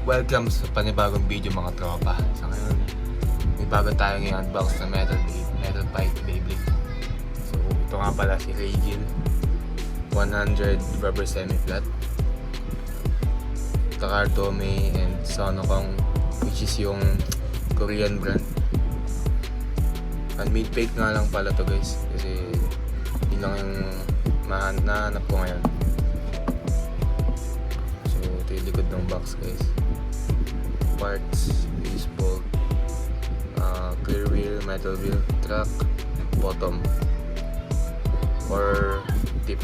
Welcome sa panibagong video mga tropa. Sa ngayon, may bago tayong i-unbox na Metal Pipe Beyblade. So ito nga pala si Reigil 100 rubber semi-flat, Takar Tomy and Sonokong, which is yung Korean brand. Handmade fake nga lang pala to guys, kasi yun lang yung nahanap ko ngayon. So ito yung likod ng box guys. Parts, is bolt, clear wheel, metal wheel, track, bottom or tip.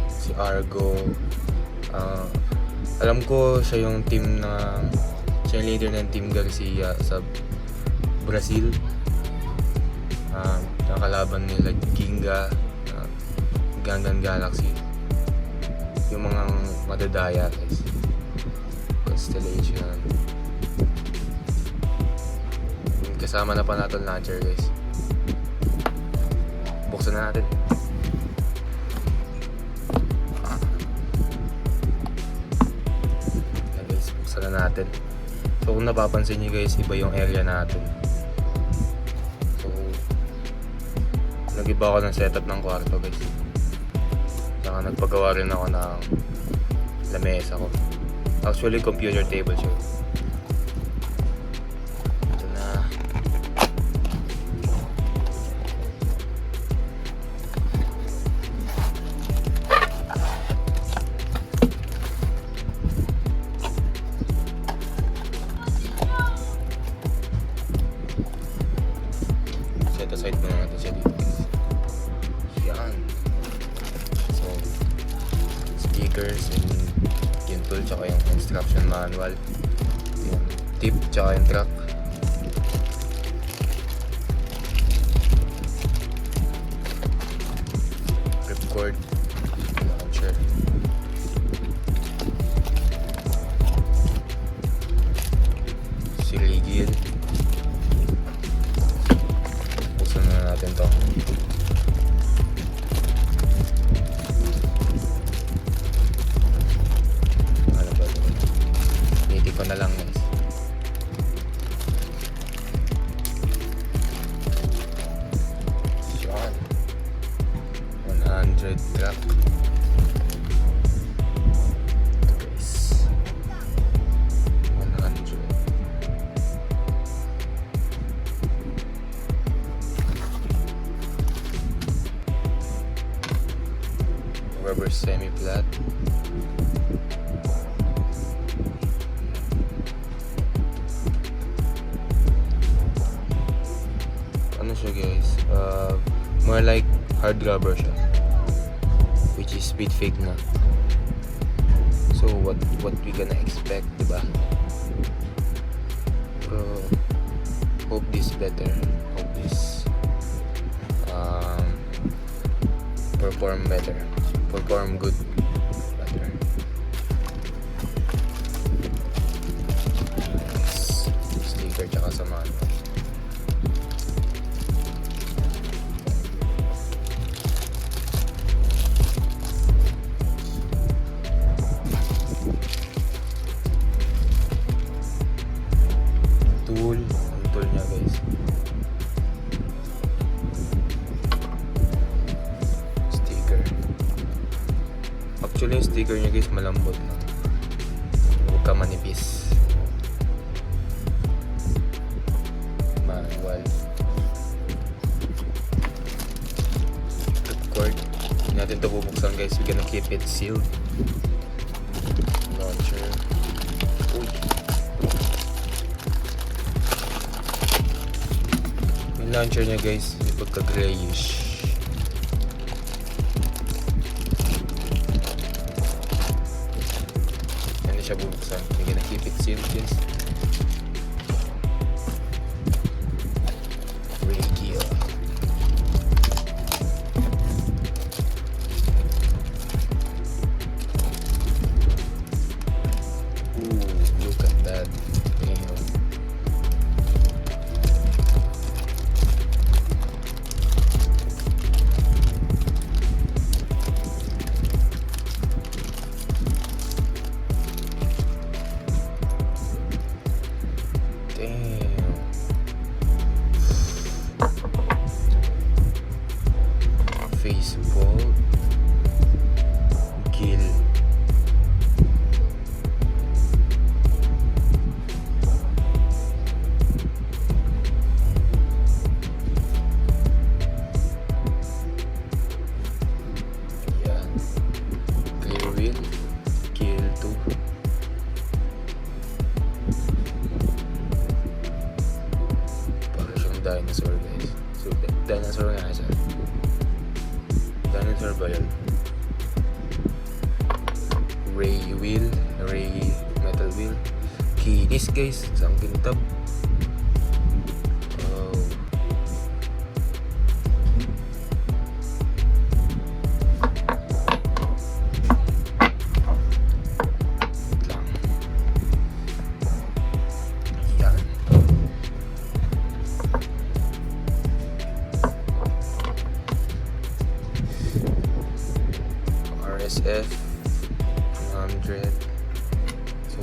Si Argo, alam ko siya yung team na siya yung leader ng Team Garcia sa Brazil. Nakalaban nila Ginga, Gangan Galaxy, yung mga madadaya guys, Constellation. Kasama na Panaton Launcher guys. Buksan na natin. Yan guys, buksan na natin. So kung napapansin nyo guys, iba yung area natin. So nag-iba ako ng setup ng kwarto guys. Saka nagpagawa rin ako ng lamesa ko. Actually, computer table siya. Ito na. Set aside muna natin siya dito. Yan. So, stickers and yung tool tsaka yung instruction manual, yung tip tsaka yung track. Ripcord, launcher. Si Reigil. Buksan na natin to. Ko na lang guys. Yan. 100 track. Ito guys. 100. Rubber semi-flat. Ano siya guys, more like hard rubber siya, which is speed fake na. So what we gonna expect, diba? Pero hope this better, hope this perform better, perform good, better. Sticker tsaka sa manual. Ang tool niya guys. Sticker. Actually yung sticker niya guys malambot na. Huwag ka manipis. Manual. Ripcord. Hindi natin ito bubuksan guys. We're gonna keep it sealed. Launcher. Uy. Launcher niya guys, may pagka-grayish. Hindi siya bubuksan. We're gonna keep it sealed guys. Reigil. Ooh, look at that. Damn. wheel, kill 2. Para siyang dinosaur guys. So, dinosaur nga siya. Dinosaur ba yun? Ray wheel, ray metal wheel. Kinis guys, isang kintab. Oh. Wait lang. Yan. RSF 100. So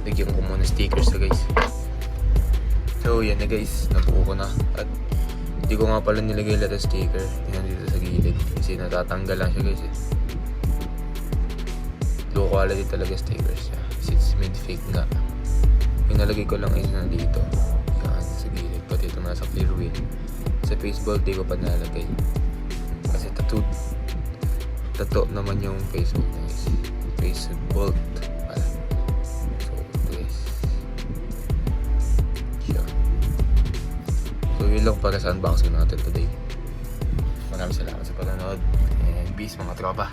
bigyan ko muna stickers na guys. So yan na guys, nabuo ko na. At hindi ko nga pala nilagay lahat ng sticker. Tingnan dito sa gilid kasi natatanggal lang siya guys eh. Low quality talaga stickers siya kasi it's made fake nga. Yung nalagay ko lang is nandito. Yan sa gilid, pati ito nasa clear wheel. Sa baseball di ko pa nalagay kasi tattoo naman yung Facebook na guys. Facebook pala. So guys, yeah. So yun lang para sa unboxing natin today. Maraming salamat sa panonood and peace mga tropa.